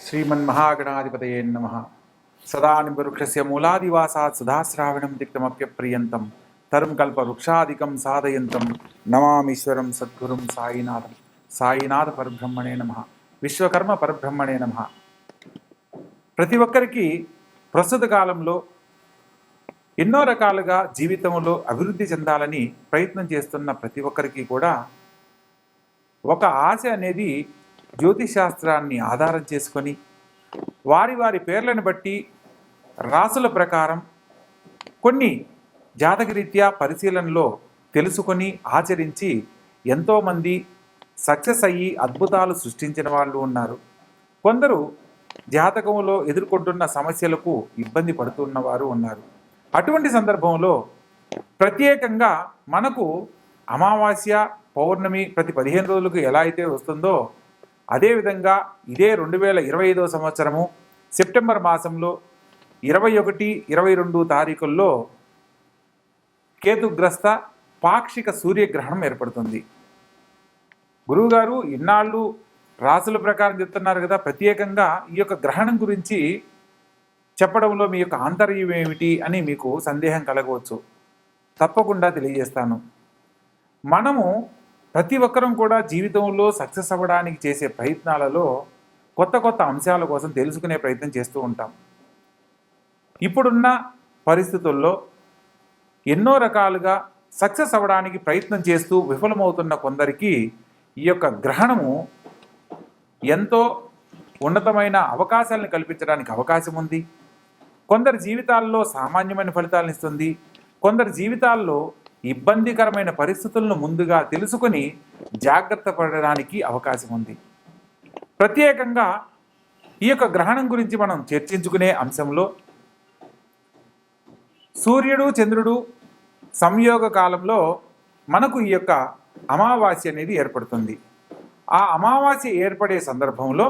श्रीमन्महागणाधिपतये नमः। सदानिवृक्षस्य मूलादिवासात् सुधाश्रावणं तिक्तमप्यप्रियन्तं तरुं कल्पवृक्षादिकं साधयन्तं नमामीश्वरं सद्गुरुं साईनाथं। సాయినాథ పరబ్రహ్మణే నమః. విశ్వకర్మ పరబ్రహ్మణే నమః. ప్రతి ఒక్కరికి ప్రస్తుత కాలంలో ఎన్నో రకాలుగా జీవితంలో అభివృద్ధి చెందాలని ప్రయత్నం చేస్తున్న ప్రతి ఒక్కరికి కూడా ఒక ఆశ అనేది జ్యోతిష్ శాస్త్రాన్ని ఆధారం చేసుకొని వారి వారి పేర్లను బట్టి రాసుల ప్రకారం కొన్ని జాతకరీత్యా పరిశీలనలో తెలుసుకొని ఆచరించి ఎంతోమంది సక్సెస్ అయ్యి అద్భుతాలు సృష్టించిన వాళ్ళు ఉన్నారు. కొందరు జాతకంలో ఎదుర్కొంటున్న సమస్యలకు ఇబ్బంది పడుతున్న వారు ఉన్నారు. అటువంటి సందర్భంలో ప్రత్యేకంగా మనకు అమావాస్య పౌర్ణమి ప్రతి 15 రోజులకు ఎలా అయితే వస్తుందో అదేవిధంగా ఇదే 2025వ సంవత్సరము సెప్టెంబర్ మాసంలో 21, 22 తారీఖుల్లో కేతుగ్రస్త పాక్షిక సూర్యగ్రహణం ఏర్పడుతుంది. గురువుగారు ఇన్నాళ్ళు రాసుల ప్రకారం చెప్తున్నారు కదా, ప్రత్యేకంగా ఈ యొక్క గ్రహణం గురించి చెప్పడంలో మీ యొక్క ఆంతర్యం ఏమిటి అని మీకు సందేహం కలగవచ్చు. తప్పకుండా తెలియజేస్తాను. మనము ప్రతి ఒక్కరం కూడా జీవితంలో సక్సెస్ అవ్వడానికి చేసే ప్రయత్నాలలో కొత్త కొత్త అంశాల కోసం తెలుసుకునే ప్రయత్నం చేస్తూ ఉంటాం. ఇప్పుడున్న పరిస్థితుల్లో ఎన్నో రకాలుగా సక్సెస్ అవ్వడానికి ప్రయత్నం చేస్తూ విఫలమవుతున్న కొందరికి ఈ యొక్క గ్రహణము ఎంతో ఉన్నతమైన అవకాశాలను కల్పించడానికి అవకాశం ఉంది. కొందరి జీవితాల్లో సామాన్యమైన ఫలితాలను ఇస్తుంది. కొందరి జీవితాల్లో ఇబ్బందికరమైన పరిస్థితులను ముందుగా తెలుసుకొని జాగ్రత్త పడడానికి అవకాశం ఉంది. ప్రత్యేకంగా ఈ యొక్క గ్రహణం గురించి మనం చర్చించుకునే అంశంలో సూర్యుడు చంద్రుడు సంయోగ కాలంలో మనకు ఈ యొక్క అమావాస్య అనేది ఏర్పడుతుంది. ఆ అమావాస్య ఏర్పడే సందర్భంలో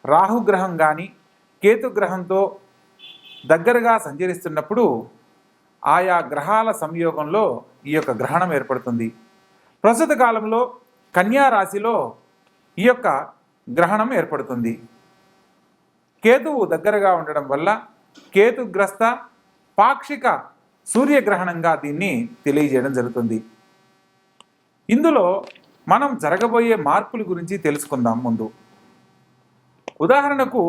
రాహుగ్రహం కానీ కేతుగ్రహంతో దగ్గరగా సంచరిస్తున్నప్పుడు ఆయా గ్రహాల సంయోగంలో ఈ యొక్క గ్రహణం ఏర్పడుతుంది. ప్రస్తుత కాలంలో కన్యా రాశిలో ఈ యొక్క గ్రహణం ఏర్పడుతుంది. కేతువు దగ్గరగా ఉండడం వల్ల కేతుగ్రస్త పాక్షిక సూర్యగ్రహణంగా దీన్ని తెలియజేయడం జరుగుతుంది. ఇందులో మనం జరగబోయే మార్పుల గురించి తెలుసుకుందాం. ముందు ఉదాహరణకు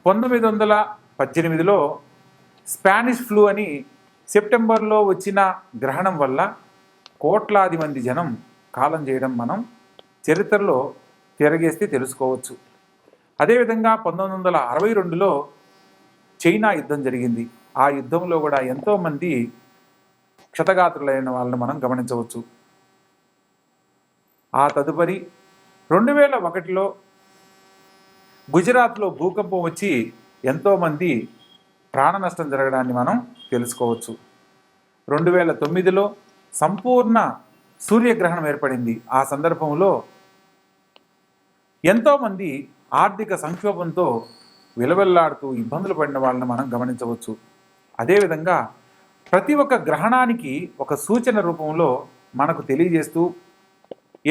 1918లో స్పానిష్ ఫ్లూ అని సెప్టెంబర్లో వచ్చిన గ్రహణం వల్ల కోట్లాది మంది జనం కాలం చేయడం మనం చరిత్రలో తిరగేస్తే తెలుసుకోవచ్చు. అదేవిధంగా 1962లో చైనా యుద్ధం జరిగింది. ఆ యుద్ధంలో కూడా ఎంతోమంది క్షతగాత్రులైన వాళ్ళని మనం గమనించవచ్చు. ఆ తదుపరి 2001లో గుజరాత్లో భూకంపం వచ్చి ఎంతోమంది ప్రాణ నష్టం జరగడాన్ని మనం తెలుసుకోవచ్చు. 2009లో సంపూర్ణ సూర్యగ్రహణం ఏర్పడింది. ఆ సందర్భంలో ఎంతోమంది ఆర్థిక సంక్షోభంతో విలవెల్లాడుతూ ఇబ్బందులు పడిన వాళ్ళని మనం గమనించవచ్చు. అదేవిధంగా ప్రతి ఒక్క గ్రహణానికి ఒక సూచన రూపంలో మనకు తెలియజేస్తూ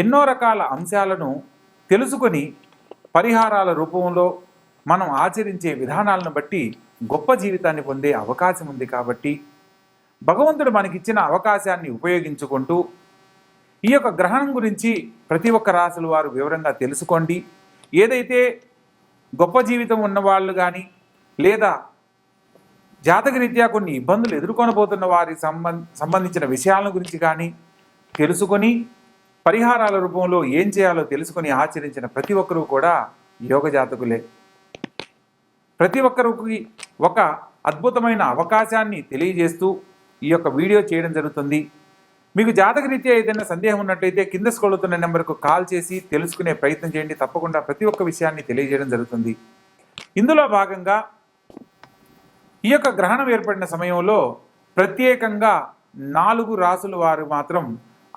ఎన్నో రకాల అంశాలను తెలుసుకొని పరిహారాల రూపంలో మనం ఆచరించే విధానాలను బట్టి గొప్ప జీవితాన్ని పొందే అవకాశం ఉంది. కాబట్టి భగవంతుడు మనకిచ్చిన అవకాశాన్ని ఉపయోగించుకుంటూ ఈ యొక్క గ్రహణం గురించి ప్రతి ఒక్క రాశుల వారు వివరంగా తెలుసుకోండి. ఏదైతే గొప్ప జీవితం ఉన్నవాళ్ళు కానీ లేదా జాతకరీత్యా కొన్ని ఇబ్బందులు ఎదుర్కొనబోతున్న వారికి సంబంధించిన విషయాల గురించి కానీ తెలుసుకొని పరిహారాల రూపంలో ఏం చేయాలో తెలుసుకొని ఆచరించిన ప్రతి ఒక్కరూ కూడా యోగ జాతకులే. ప్రతి ఒక్కరికి ఒక అద్భుతమైన అవకాశాన్ని తెలియజేస్తూ ఈ యొక్క వీడియో చేయడం జరుగుతుంది. మీకు జాతకరీత్యా ఏదైనా సందేహం ఉన్నట్లయితే కింద స్క్రోల్ అవుతున్న నెంబర్కు కాల్ చేసి తెలుసుకునే ప్రయత్నం చేయండి. తప్పకుండా ప్రతి ఒక్క విషయాన్ని తెలియజేయడం జరుగుతుంది. ఇందులో భాగంగా ఈ యొక్క గ్రహణం ఏర్పడిన సమయంలో ప్రత్యేకంగా 4 రాసుల వారు మాత్రం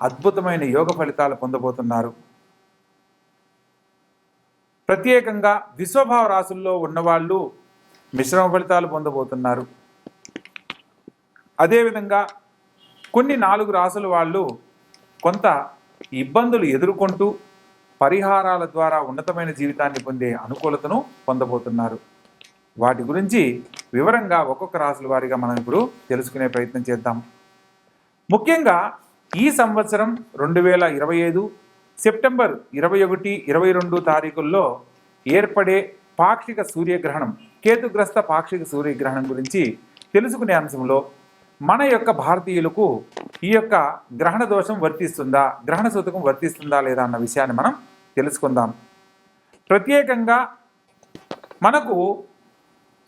అద్భుతమైన యోగ ఫలితాలు పొందబోతున్నారు. ప్రత్యేకంగా విశ్వభావ రాశుల్లో ఉన్నవాళ్ళు మిశ్రమ ఫలితాలు పొందబోతున్నారు. అదేవిధంగా కొన్ని 4 రాసుల వాళ్ళు కొంత ఇబ్బందులు ఎదుర్కొంటూ పరిహారాల ద్వారా ఉన్నతమైన జీవితాన్ని పొందే అనుకూలతను పొందబోతున్నారు. వాటి గురించి వివరంగా ఒక్కొక్క రాశుల వారీగా మనం ఇప్పుడు తెలుసుకునే ప్రయత్నం చేద్దాం. ముఖ్యంగా ఈ సంవత్సరం 2025 సెప్టెంబర్ 21, 22 తారీఖుల్లో ఏర్పడే పాక్షిక సూర్యగ్రహణం, కేతుగ్రస్త పాక్షిక సూర్యగ్రహణం గురించి తెలుసుకునే అంశంలో మన యొక్క భారతీయులకు ఈ యొక్క గ్రహణ దోషం వర్తిస్తుందా, గ్రహణ సూతకం వర్తిస్తుందా లేదా అన్న విషయాన్ని మనం తెలుసుకుందాం. ప్రత్యేకంగా మనకు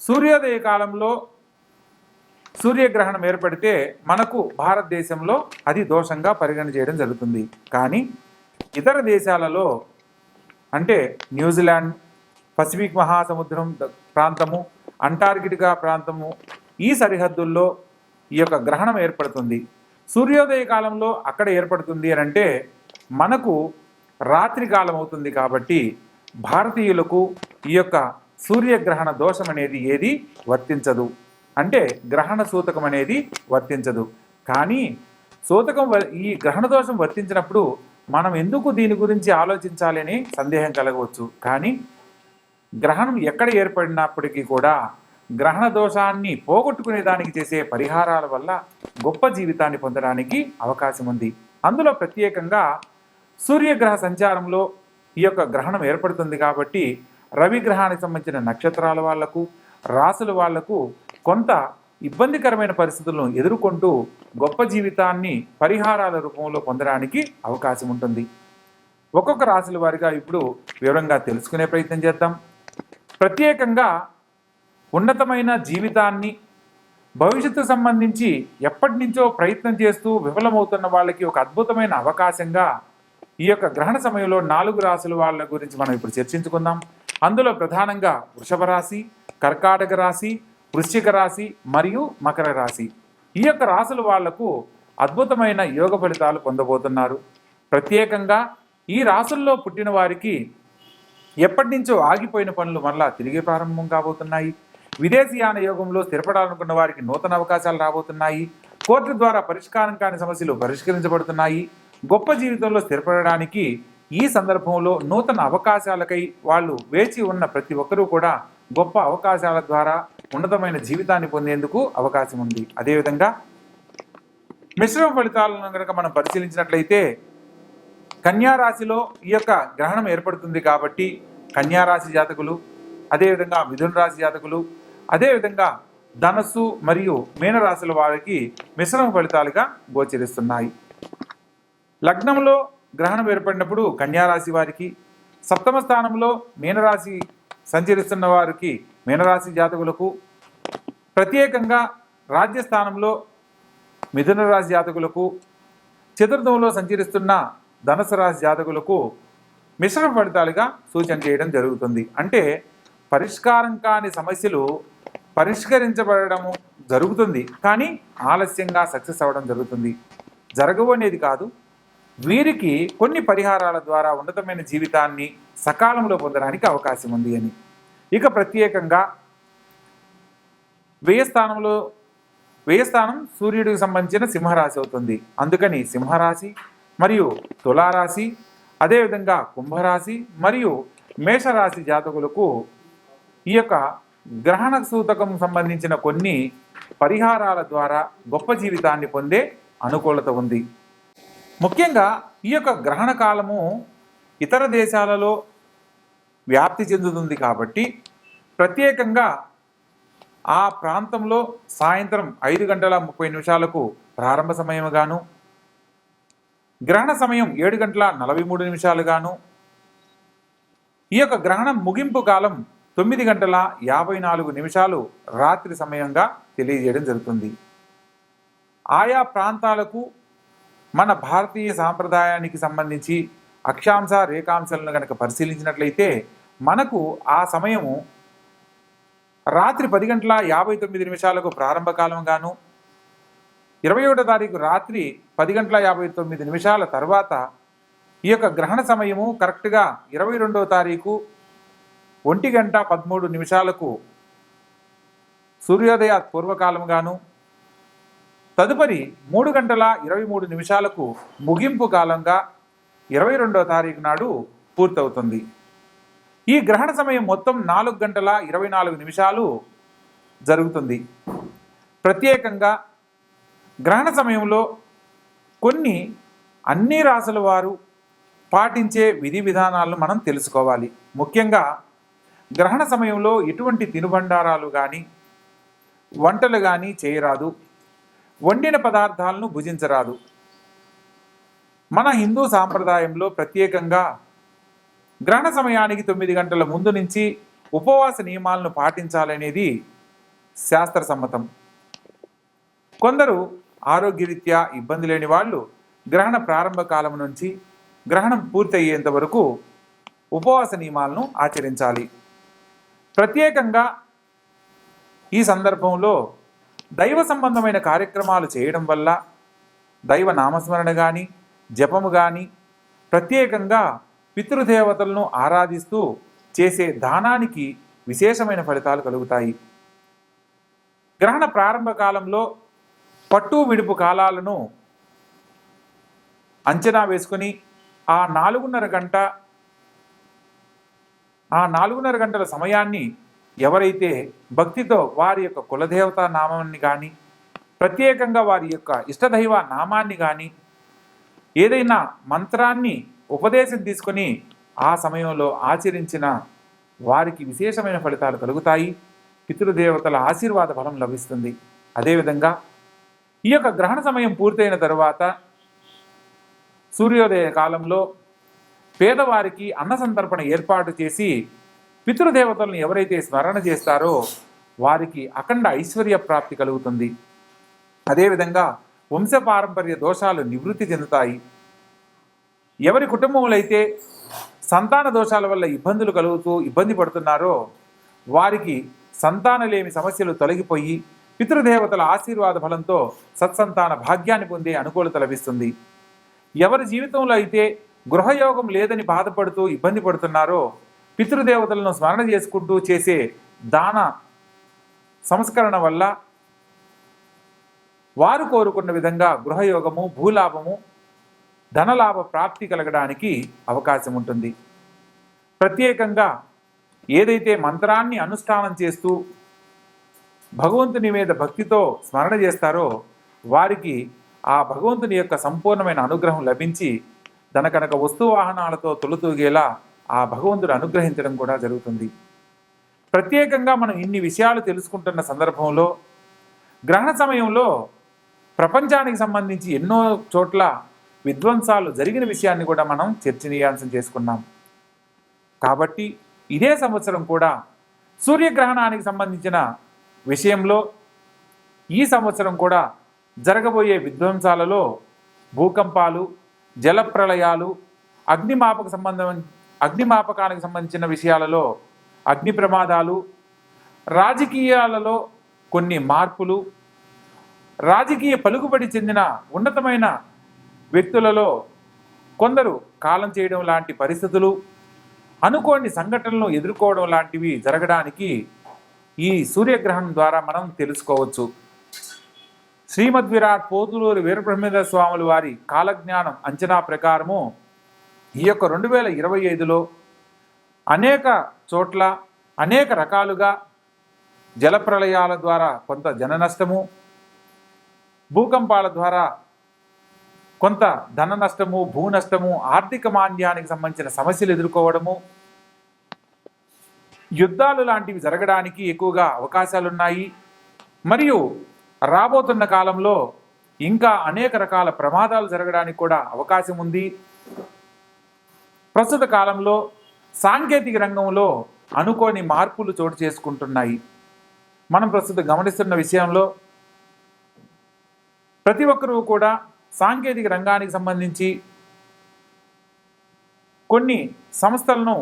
సూర్యోదయ కాలంలో సూర్యగ్రహణం ఏర్పడితే మనకు భారతదేశంలో అది దోషంగా పరిగణ చేయడం జరుగుతుంది. కానీ ఇతర దేశాలలో అంటే న్యూజిలాండ్, పసిఫిక్ మహాసముద్రం ప్రాంతము, అంటార్కిటికా ప్రాంతము, ఈ సరిహద్దుల్లో ఈ యొక్క గ్రహణం ఏర్పడుతుంది. సూర్యోదయ కాలంలో అక్కడ ఏర్పడుతుంది అని అంటే మనకు రాత్రి కాలం అవుతుంది. కాబట్టి భారతీయులకు ఈ యొక్క సూర్యగ్రహణ దోషం అనేది ఏది వర్తించదు, అంటే గ్రహణ సూతకం అనేది వర్తించదు. కానీ ఈ గ్రహణ దోషం వర్తించినప్పుడు మనం ఎందుకు దీని గురించి ఆలోచించాలి అని సందేహం కలగవచ్చు. కానీ గ్రహణం ఎక్కడ ఏర్పడినప్పటికీ కూడా గ్రహణ దోషాన్ని పోగొట్టుకునే దానికి చేసే పరిహారాల వల్ల గొప్ప జీవితాన్ని పొందడానికి అవకాశం ఉంది. అందులో ప్రత్యేకంగా సూర్యగ్రహ సంచారంలో ఈ యొక్క గ్రహణం ఏర్పడుతుంది. కాబట్టి రవి గ్రహానికి సంబంధించిన నక్షత్రాల వాళ్లకు, రాసుల వాళ్లకు కొంత ఇబ్బందికరమైన పరిస్థితులను ఎదుర్కొంటూ గొప్ప జీవితాన్ని పరిహారాల రూపంలో పొందడానికి అవకాశం ఉంటుంది. ఒక్కొక్క రాశుల వారిగా ఇప్పుడు వివరంగా తెలుసుకునే ప్రయత్నం చేద్దాం. ప్రత్యేకంగా ఉన్నతమైన జీవితాన్ని, భవిష్యత్తు సంబంధించి ఎప్పటి నుంచో ప్రయత్నం చేస్తూ విఫలమవుతున్న వాళ్ళకి ఒక అద్భుతమైన అవకాశంగా ఈ యొక్క గ్రహణ సమయంలో 4 రాశుల వాళ్ళ గురించి మనం ఇప్పుడు చర్చించుకుందాం. అందులో ప్రధానంగా వృషభ రాశి, కర్కాటక రాశి, వృశ్చిక రాశి మరియు మకర రాశి. ఈ యొక్క రాశుల వాళ్లకు అద్భుతమైన యోగ ఫలితాలు పొందబోతున్నారు. ప్రత్యేకంగా ఈ రాశుల్లో పుట్టిన వారికి ఎప్పటి నుంచో ఆగిపోయిన పనులు మరలా తిరిగి ప్రారంభం కాబోతున్నాయి. విదేశీయాన యోగంలో స్థిరపడాలనుకున్న వారికి నూతన అవకాశాలు రాబోతున్నాయి. కోర్టు ద్వారా పరిష్కారం కాని సమస్యలు పరిష్కరించబడుతున్నాయి. గొప్ప జీవితంలో స్థిరపడడానికి ఈ సందర్భంలో నూతన అవకాశాలకై వాళ్ళు వేచి ఉన్న ప్రతి ఒక్కరూ కూడా గొప్ప అవకాశాల ద్వారా ఉన్నతమైన జీవితాన్ని పొందేందుకు అవకాశం ఉంది. అదేవిధంగా మిశ్రమ ఫలితాలను కనుక మనం పరిశీలించినట్లయితే కన్యా రాశిలో ఈ యొక్క గ్రహణం ఏర్పడుతుంది. కాబట్టి కన్యా రాశి జాతకులు, అదేవిధంగా మిథున రాశి జాతకులు, అదేవిధంగా ధనస్సు మరియు మీనరాశుల వారికి మిశ్రమ ఫలితాలుగా గోచరిస్తున్నాయి. లగ్నంలో గ్రహణం ఏర్పడినప్పుడు కన్యారాశి వారికి, సప్తమ స్థానంలో మీనరాశి సంచరిస్తున్న వారికి, మీనరాశి జాతకులకు, ప్రత్యేకంగా రాజ్యస్థానంలో మిథున రాశి జాతకులకు, చతుర్థంలో సంచరిస్తున్న ధనుసు రాశి జాతకులకు మిశ్రమ ఫలితాలుగా సూచన చేయడం జరుగుతుంది. అంటే పరిష్కారం కాని సమస్యలు పరిష్కరించబడము జరుగుతుంది, కానీ ఆలస్యంగా సక్సెస్ అవ్వడం జరుగుతుంది. జరగవు అనేది కాదు, వీరికి కొన్ని పరిహారాల ద్వారా ఉన్నతమైన జీవితాన్ని సకాలంలో పొందడానికి అవకాశం ఉంది అని. ఇక ప్రత్యేకంగా వ్యయస్థానం సూర్యుడికి సంబంధించిన సింహరాశి అవుతుంది. అందుకని సింహరాశి మరియు తులారాశి, అదేవిధంగా కుంభరాశి మరియు మేషరాశి జాతకులకు ఈ యొక్క గ్రహణ సూతకం సంబంధించిన కొన్ని పరిహారాల ద్వారా గొప్ప జీవితాన్ని పొందే అనుకూలత ఉంది. ముఖ్యంగా ఈ యొక్క గ్రహణ కాలము ఇతర దేశాలలో వ్యాప్తి చెందుతుంది. కాబట్టి ప్రత్యేకంగా ఆ ప్రాంతంలో సాయంత్రం 5:30 ప్రారంభ సమయముగాను, గ్రహణ సమయం 7:43 ఈ యొక్క గ్రహణం ముగింపు కాలం 9:54 రాత్రి సమయంగా తెలియజేయడం జరుగుతుంది. ఆయా ప్రాంతాలకు మన భారతీయ సాంప్రదాయానికి సంబంధించి అక్షాంశ రేఖాంశాలను కనుక పరిశీలించినట్లయితే మనకు ఆ సమయము రాత్రి 10:59 ప్రారంభ కాలంగాను, 21వ తారీఖు రాత్రి 10:59 తర్వాత ఈ యొక్క గ్రహణ సమయము కరెక్ట్గా 22వ తారీఖు 1:13 సూర్యోదయ పూర్వకాలంగాను, తదుపరి 3:23 ముగింపు కాలంగా 22వ తారీఖు నాడు పూర్తవుతుంది. ఈ గ్రహణ సమయం మొత్తం 4 గంటల 24 నిమిషాలు జరుగుతుంది. ప్రత్యేకంగా గ్రహణ సమయంలో కొన్ని అన్ని రాసుల వారు పాటించే విధి విధానాలను మనం తెలుసుకోవాలి. ముఖ్యంగా గ్రహణ సమయంలో ఎటువంటి తినుబండారాలు కానీ వంటలు కానీ చేయరాదు. వండిన పదార్థాలను భుజించరాదు. మన హిందూ సాంప్రదాయంలో ప్రత్యేకంగా గ్రహణ సమయానికి 9 గంటల ముందు నుంచి ఉపవాస నియమాలను పాటించాలనేది శాస్త్ర సమ్మతం. కొందరు ఆరోగ్యరీత్యా ఇబ్బంది లేని వాళ్ళు గ్రహణ ప్రారంభ కాలం నుంచి గ్రహణం పూర్తయ్యేంత వరకు ఉపవాస నియమాలను ఆచరించాలి. ప్రత్యేకంగా ఈ సందర్భంలో దైవ సంబంధమైన కార్యక్రమాలు చేయడం వల్ల దైవ నామస్మరణ కానీ జపము కానీ ప్రత్యేకంగా పితృదేవతలను ఆరాధిస్తూ చేసే దానానికి విశేషమైన ఫలితాలు కలుగుతాయి. గ్రహణ ప్రారంభ కాలంలో పట్టు విడుపు కాలాలను అంచనా వేసుకొని ఆ 4:30 గంటల సమయాన్ని ఎవరైతే భక్తితో వారి యొక్క కులదేవత నామాన్ని కానీ ప్రత్యేకంగా వారి యొక్క ఇష్టదైవ నామాన్ని కానీ ఏదైనా మంత్రాన్ని ఉపదేశం తీసుకొని ఆ సమయంలో ఆచరించిన వారికి విశేషమైన ఫలితాలు కలుగుతాయి. పితృదేవతల ఆశీర్వాద ఫలం లభిస్తుంది. అదేవిధంగా ఈ యొక్క గ్రహణ సమయం పూర్తయిన తరువాత సూర్యోదయ కాలంలో పేదవారికి అన్న సంతర్పణ ఏర్పాటు చేసి పితృదేవతలను ఎవరైతే స్మరణ చేస్తారో వారికి అఖండ ఐశ్వర్య ప్రాప్తి కలుగుతుంది. అదేవిధంగా వంశపారంపర్య దోషాలు నివృత్తి చెందుతాయి. ఎవరి కుటుంబంలో అయితే సంతాన దోషాల వల్ల ఇబ్బందులు కలుగుతూ ఇబ్బంది పడుతున్నారో వారికి సంతానలేమి సమస్యలు తొలగిపోయి పితృదేవతల ఆశీర్వాద ఫలంతో సత్సంతాన భాగ్యాన్ని పొందే అనుకూలత లభిస్తుంది. ఎవరి జీవితంలో అయితే గృహయోగం లేదని బాధపడుతూ ఇబ్బంది పడుతున్నారో పితృదేవతలను స్మరణ చేసుకుంటూ చేసే దాన సంస్కరణ వల్ల వారు కోరుకున్న విధంగా గృహయోగము, భూలాభము, ధనలాభ ప్రాప్తి కలగడానికి అవకాశం ఉంటుంది. ప్రత్యేకంగా ఏదైతే మంత్రాన్ని అనుష్ఠానం చేస్తూ భగవంతుని మీద భక్తితో స్మరణ చేస్తారో వారికి ఆ భగవంతుని యొక్క సంపూర్ణమైన అనుగ్రహం లభించి ధనకనక వస్తువాహనాలతో తొలుతూగేలా ఆ భగవంతుడు అనుగ్రహించడం కూడా జరుగుతుంది. ప్రత్యేకంగా మనం ఇన్ని విషయాలు తెలుసుకుంటున్న సందర్భంలో గ్రహణ సమయంలో ప్రపంచానికి సంబంధించి ఎన్నో చోట్ల విధ్వంసాలు జరిగిన విషయాన్ని కూడా మనం చర్చనీయాంశం చేసుకున్నాం. కాబట్టి ఇదే సంవత్సరం కూడా సూర్యగ్రహణానికి సంబంధించిన విషయంలో ఈ సంవత్సరం కూడా జరగబోయే విధ్వంసాలలో భూకంపాలు, జలప్రళయాలు, అగ్నిమాపకానికి సంబంధించిన విషయాలలో అగ్ని ప్రమాదాలు, రాజకీయాలలో కొన్ని మార్పులు, రాజకీయ పలుకుబడి చెందిన ఉన్నతమైన వ్యక్తులలో కొందరు కాలం చేయడం లాంటి పరిస్థితులు, అనుకోని సంఘటనలు ఎదుర్కోవడం లాంటివి జరగడానికి ఈ సూర్యగ్రహణం ద్వారా మనం తెలుసుకోవచ్చు. శ్రీమద్ విరాట్ పోతులూరి వీరబ్రహ్మేంద్ర స్వాములు వారి కాలజ్ఞానం అంచనా ప్రకారము ఈ యొక్క 2025లో అనేక చోట్ల అనేక రకాలుగా జలప్రళయాల ద్వారా కొంత జన నష్టము, భూకంపాల ద్వారా కొంత ధన నష్టము, భూ నష్టము, ఆర్థిక మాంద్యానికి సంబంధించిన సమస్యలు ఎదుర్కోవడము, యుద్ధాలు లాంటివి జరగడానికి ఎక్కువగా అవకాశాలున్నాయి. మరియు రాబోతున్న కాలంలో ఇంకా అనేక రకాల ప్రమాదాలు జరగడానికి కూడా అవకాశం ఉంది. ప్రస్తుత కాలంలో సాంకేతిక రంగంలో అనుకోని మార్పులు చోటు చేసుకుంటున్నాయి. మనం ప్రస్తుతం గమనిస్తున్న విషయంలో ప్రతి ఒక్కరూ కూడా సాంకేతిక రంగానికి సంబంధించి కొన్ని సంస్థలను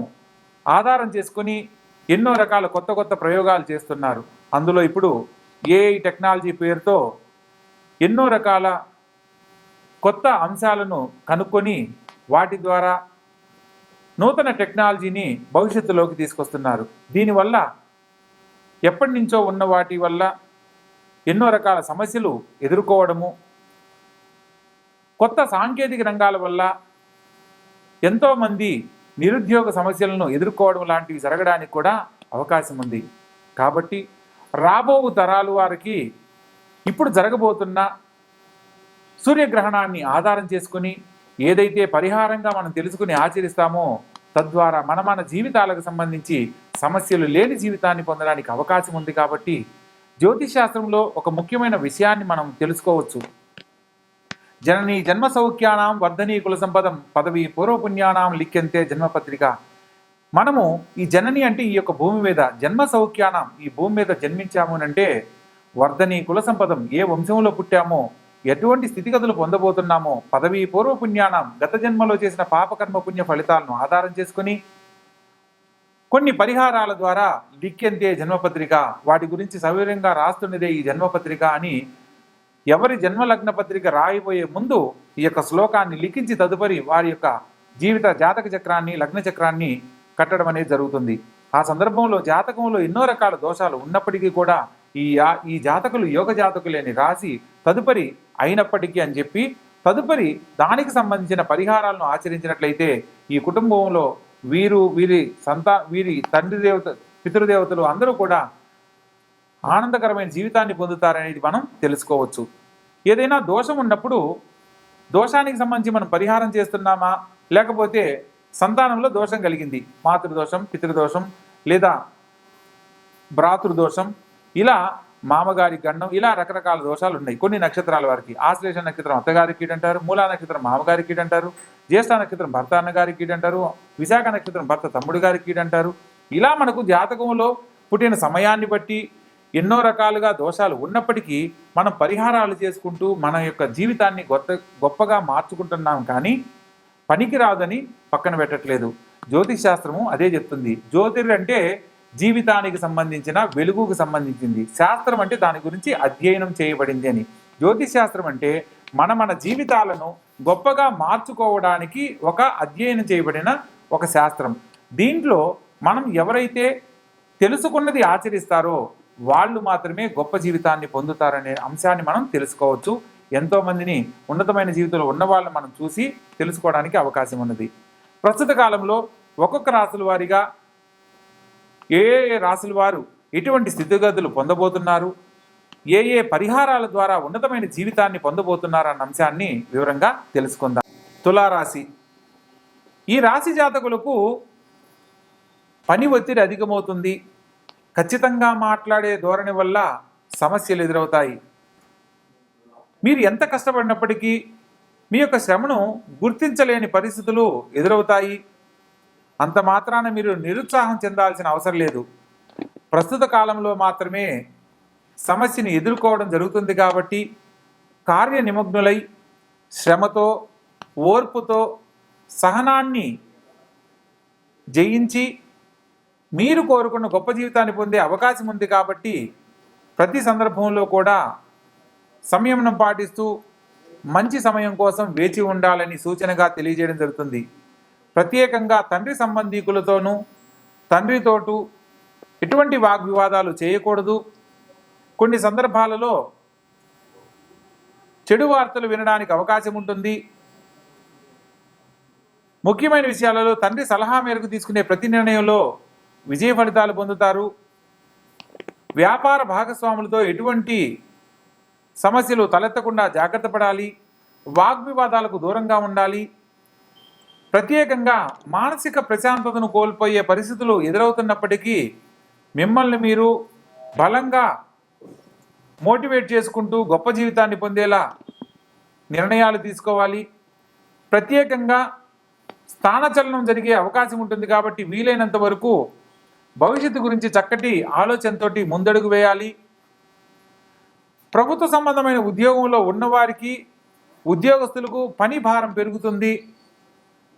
ఆధారం చేసుకొని ఎన్నో రకాల కొత్త కొత్త ప్రయోగాలు చేస్తున్నారు. అందులో ఇప్పుడు ఏఐ టెక్నాలజీ పేరుతో ఎన్నో రకాల కొత్త అంశాలను కనుక్కొని వాటి ద్వారా నూతన టెక్నాలజీని భవిష్యత్తులోకి తీసుకొస్తున్నారు. దీనివల్ల ఎప్పటి నుంచో ఉన్న వాటి వల్ల ఎన్నో రకాల సమస్యలు ఎదుర్కోవడము, కొత్త సాంకేతిక రంగాల వల్ల ఎంతోమంది నిరుద్యోగ సమస్యలను ఎదుర్కోవడం లాంటివి జరగడానికి కూడా అవకాశం ఉంది. కాబట్టి రాబో తరాలు వారికి ఇప్పుడు జరగబోతున్న సూర్యగ్రహణాన్ని ఆధారం చేసుకుని ఏదైతే పరిహారంగా మనం తెలుసుకుని ఆచరిస్తామో తద్వారా మన జీవితాలకు సంబంధించి సమస్యలు లేని జీవితాన్ని పొందడానికి అవకాశం ఉంది. కాబట్టి జ్యోతిష్ శాస్త్రంలో ఒక ముఖ్యమైన విషయాన్ని మనం తెలుసుకోవచ్చు. జననీ జన్మ సౌఖ్యానాం వర్ధనీ కుల సంపదం పదవి పూర్వపుణ్యానాం లిఖ్యంతే జన్మపత్రిక. మనము ఈ జనని అంటే ఈ యొక్క భూమి మీద జన్మ సౌఖ్యానం, ఈ భూమి మీద జన్మించాము అంటే వర్ధనీ కుల సంపదం, ఏ వంశంలో పుట్టామో ఎటువంటి స్థితిగతులు పొందబోతున్నామో పదవీ పూర్వపుణ్యానం, గత జన్మలో చేసిన పాపకర్మ పుణ్య ఫలితాలను ఆధారం చేసుకుని కొన్ని పరిహారాల ద్వారా లిఖ్యంతే జన్మపత్రిక, వాటి గురించి సవివరంగా రాస్తున్నదే ఈ జన్మపత్రిక అని ఎవరి జన్మలగ్న పత్రిక రాయిపోయే ముందు ఈ యొక్క శ్లోకాన్ని లిఖించి తదుపరి వారి యొక్క జీవిత జాతక చక్రాన్ని లగ్న చక్రాన్ని కట్టడం అనేది జరుగుతుంది. ఆ సందర్భంలో జాతకంలో ఎన్నో రకాల దోషాలు ఉన్నప్పటికీ కూడా ఈ జాతకులు యోగ జాతకులేని రాసి తదుపరి అయినప్పటికీ అని చెప్పి తదుపరి దానికి సంబంధించిన పరిహారాలను ఆచరించినట్లయితే ఈ కుటుంబంలో వీరి తండ్రి దేవత పితృదేవతలు అందరూ కూడా ఆనందకరమైన జీవితాన్ని పొందుతారనేది మనం తెలుసుకోవచ్చు. ఏదైనా దోషం ఉన్నప్పుడు దోషానికి సంబంధించి మనం పరిహారం చేస్తున్నామా, లేకపోతే సంతానంలో దోషం కలిగింది, మాతృదోషం, పితృదోషం లేదా భ్రాతృదోషం, ఇలా మామగారి గండం, ఇలా రకరకాల దోషాలు ఉన్నాయి కొన్ని నక్షత్రాల వారికి. ఆశ్లేష నక్షత్రం అత్తగారికి కీడంటారు, మూలా నక్షత్రం మామగారికి కీడంటారు, జ్యేష్ఠ నక్షత్రం భర్త అన్నగారికి కీడంటారు, విశాఖ నక్షత్రం భర్త తమ్ముడు గారికి కీడంటారు. ఇలా మనకు జాతకంలో పుట్టిన సమయాన్ని బట్టి ఎన్నో రకాలుగా దోషాలు ఉన్నప్పటికీ మనం పరిహారాలు చేసుకుంటూ మన యొక్క జీవితాన్ని గొప్పగా మార్చుకుంటున్నాం. కానీ పనికి రాదని పక్కన పెట్టట్లేదు. జ్యోతిష్ శాస్త్రము అదే చెప్తుంది. జ్యోతిర్ అంటే జీవితానికి సంబంధించిన వెలుగుకు సంబంధించింది, శాస్త్రం అంటే దాని గురించి అధ్యయనం చేయబడింది అని. జ్యోతిష్ శాస్త్రం అంటే మన జీవితాలను గొప్పగా మార్చుకోవడానికి ఒక అధ్యయనం చేయబడిన ఒక శాస్త్రం. దీంట్లో మనం ఎవరైతే తెలుసుకున్నది ఆచరిస్తారో వాళ్ళు మాత్రమే గొప్ప జీవితాన్ని పొందుతారనే అంశాన్ని మనం తెలుసుకోవచ్చు. ఎంతోమందిని ఉన్నతమైన జీవితంలో ఉన్న వాళ్ళని మనం చూసి తెలుసుకోవడానికి అవకాశం ఉన్నది. ప్రస్తుత కాలంలో ఒక్కొక్క రాశుల వారిగా ఏ రాశుల వారు ఎటువంటి స్థితిగతులు పొందబోతున్నారు, ఏ పరిహారాల ద్వారా ఉన్నతమైన జీవితాన్ని పొందబోతున్నారు అన్న అంశాన్ని వివరంగా తెలుసుకుందాం. తులారాశి. ఈ రాశి జాతకులకు పని ఒత్తిడి అధికమవుతుంది. ఖచ్చితంగా మాట్లాడే ధోరణి వల్ల సమస్యలు ఎదురవుతాయి. మీరు ఎంత కష్టపడినప్పటికీ మీ యొక్క శ్రమను గుర్తించలేని పరిస్థితులు ఎదురవుతాయి. అంత మాత్రాన మీరు నిరుత్సాహం చెందాల్సిన అవసరం లేదు. ప్రస్తుత కాలంలో మాత్రమే సమస్యని ఎదుర్కోవడం జరుగుతుంది. కాబట్టి కార్య నిమగ్నులై శ్రమతో ఓర్పుతో సహనాన్ని జయించి మీరు కోరుకున్న గొప్ప జీవితాన్ని పొందే అవకాశం ఉంది. కాబట్టి ప్రతి సందర్భంలో కూడా సంయమనం పాటిస్తూ మంచి సమయం కోసం వేచి ఉండాలని సూచనగా తెలియజేయడం జరుగుతుంది. ప్రత్యేకంగా తండ్రి సంబంధీకులతోనూ తండ్రితోటూ ఎటువంటి వాగ్వివాదాలు చేయకూడదు. కొన్ని సందర్భాలలో చెడు వార్తలు వినడానికి అవకాశం ఉంటుంది. ముఖ్యమైన విషయాలలో తండ్రి సలహా మేరకు తీసుకునే ప్రతి నిర్ణయంలో విజయ ఫలితాలు పొందుతారు. వ్యాపార భాగస్వాములతో ఎటువంటి సమస్యలు తలెత్తకుండా జాగ్రత్త పడాలి. వాగ్వివాదాలకు దూరంగా ఉండాలి. ప్రత్యేకంగా మానసిక ప్రశాంతతను కోల్పోయే పరిస్థితులు ఎదురవుతున్నప్పటికీ మిమ్మల్ని మీరు బలంగా మోటివేట్ చేసుకుంటూ గొప్ప జీవితాన్ని పొందేలా నిర్ణయాలు తీసుకోవాలి. ప్రత్యేకంగా స్థానచలనం జరిగే అవకాశం ఉంటుంది. కాబట్టి వీలైనంత వరకు భవిష్యత్తు గురించి చక్కటి ఆలోచనతో ముందడుగు వేయాలి. ప్రభుత్వ సంబంధమైన ఉద్యోగంలో ఉన్నవారికి ఉద్యోగస్తులకు పని భారం పెరుగుతుంది.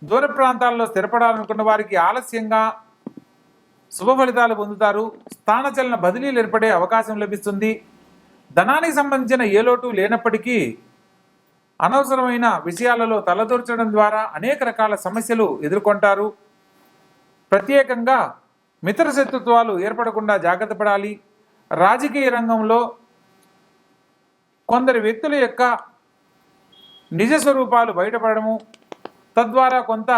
దూర ప్రాంతాల్లో స్థిరపడాలనుకున్న వారికి ఆలస్యంగా శుభ ఫలితాలు పొందుతారు. స్థానచలన బదిలీలు ఏర్పడే అవకాశం లభిస్తుంది. ధనానికి సంబంధించిన ఏ లోటు లేనప్పటికీ అనవసరమైన విషయాలలో తలదూర్చడం ద్వారా అనేక రకాల సమస్యలు ఎదుర్కొంటారు. ప్రత్యేకంగా మిత్రశత్రుత్వాలు ఏర్పడకుండా జాగ్రత్త పడాలి. రాజకీయ రంగంలో కొందరు వ్యక్తుల యొక్క నిజ స్వరూపాలు బయటపడము, తద్వారా కొంత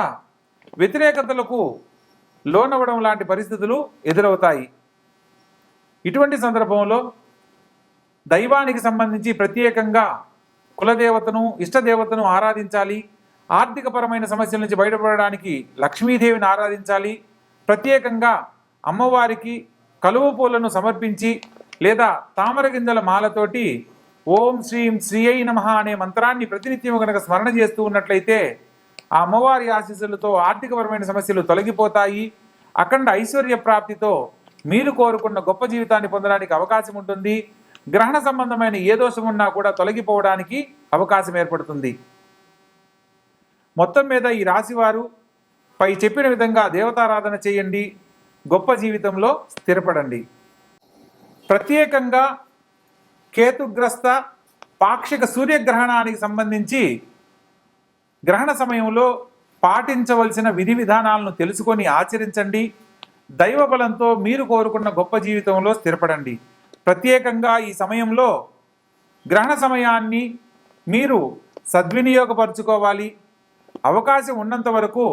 వ్యతిరేకతలకు లోనవ్వడం లాంటి పరిస్థితులు ఎదురవుతాయి. ఇటువంటి సందర్భంలో దైవానికి సంబంధించి ప్రత్యేకంగా కులదేవతను, ఇష్టదేవతను ఆరాధించాలి. ఆర్థికపరమైన సమస్యల నుంచి బయటపడడానికి లక్ష్మీదేవిని ఆరాధించాలి. ప్రత్యేకంగా అమ్మవారికి కలువ పూలను సమర్పించి లేదా తామర గింజల మాలతోటి ఓం శ్రీం శ్రీయై నమః అనే మంత్రాన్ని ప్రతినిత్యం కనుక స్మరణ చేస్తూ ఉన్నట్లయితే ఆ అమ్మవారి ఆశీస్సులతో ఆర్థికపరమైన సమస్యలు తొలగిపోతాయి. అఖండ ఐశ్వర్య ప్రాప్తితో మీరు కోరుకున్న గొప్ప జీవితాన్ని పొందడానికి అవకాశం ఉంటుంది. గ్రహణ సంబంధమైన ఏ దోషం ఉన్నా కూడా తొలగిపోవడానికి అవకాశం ఏర్పడుతుంది. మొత్తం మీద ఈ రాశివారు పై చెప్పిన విధంగా దేవతారాధన చేయండి, గొప్ప జీవితంలో స్థిరపడండి. ప్రత్యేకంగా కేతుగ్రస్త పాక్షిక సూర్యగ్రహణానికి సంబంధించి గ్రహణ సమయంలో పాటించవలసిన విధి విధానాలను తెలుసుకొని ఆచరించండి. దైవ బలంతో మీరు కోరుకున్న గొప్ప జీవితంలో స్థిరపడండి. ప్రత్యేకంగా ఈ సమయంలో గ్రహణ సమయాన్ని మీరు సద్వినియోగపరుచుకోవాలి. అవకాశం ఉన్నంత వరకు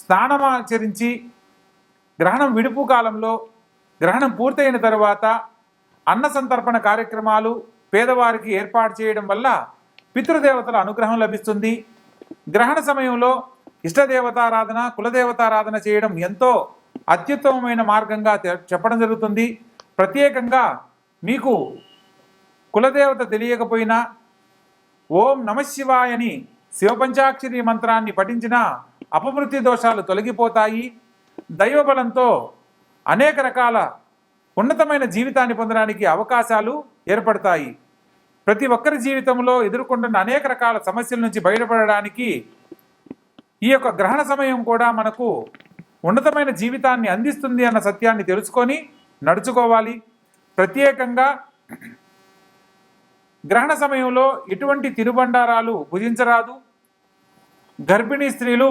స్నానమాచరించి గ్రహణం విడుపు కాలంలో గ్రహణం పూర్తయిన తర్వాత అన్న సంతర్పణ కార్యక్రమాలు పేదవారికి ఏర్పాటు చేయడం వల్ల పితృదేవతల అనుగ్రహం లభిస్తుంది. గ్రహణ సమయంలో ఇష్టదేవతారాధన, కులదేవతారాధన చేయడం ఎంతో అత్యుత్తమమైన మార్గంగా చెప్పడం జరుగుతుంది. ప్రత్యేకంగా మీకు కులదేవత తెలియకపోయినా ఓం నమఃశివాయ అని శివపంచాక్షరి మంత్రాన్ని పఠించిన అపమృత్యు దోషాలు తొలగిపోతాయి. దైవబలంతో అనేక రకాల ఉన్నతమైన జీవితాన్ని పొందడానికి అవకాశాలు ఏర్పడతాయి. ప్రతి ఒక్కరి జీవితంలో ఎదుర్కొంటున్న అనేక రకాల సమస్యల నుంచి బయటపడడానికి ఈ యొక్క గ్రహణ సమయం కూడా మనకు ఉన్నతమైన జీవితాన్ని అందిస్తుంది అన్న సత్యాన్ని తెలుసుకొని నడుచుకోవాలి. ప్రత్యేకంగా గ్రహణ సమయంలో ఎటువంటి తినుబండారాలు భుజించరాదు. గర్భిణీ స్త్రీలు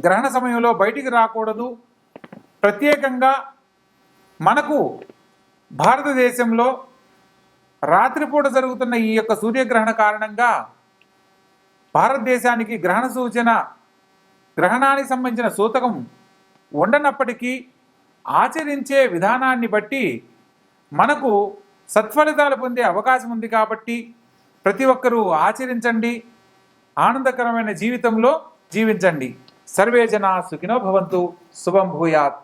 గ్రహణ సమయంలో బయటికి రాకూడదు. ప్రత్యేకంగా మనకు భారతదేశంలో రాత్రిపూట జరుగుతున్న ఈ యొక్క సూర్యగ్రహణ కారణంగా భారతదేశానికి గ్రహణ సూచన, గ్రహణానికి సంబంధించిన సూతకం ఉండనప్పటికీ ఆచరించే విధానాన్ని బట్టి మనకు సత్ఫలితాలు పొందే అవకాశం ఉంది. కాబట్టి ప్రతి ఒక్కరూ ఆచరించండి, ఆనందకరమైన జీవితంలో జీవించండి. సర్వే జనా సుఖినో భవంతు. శుభం భూయాత్.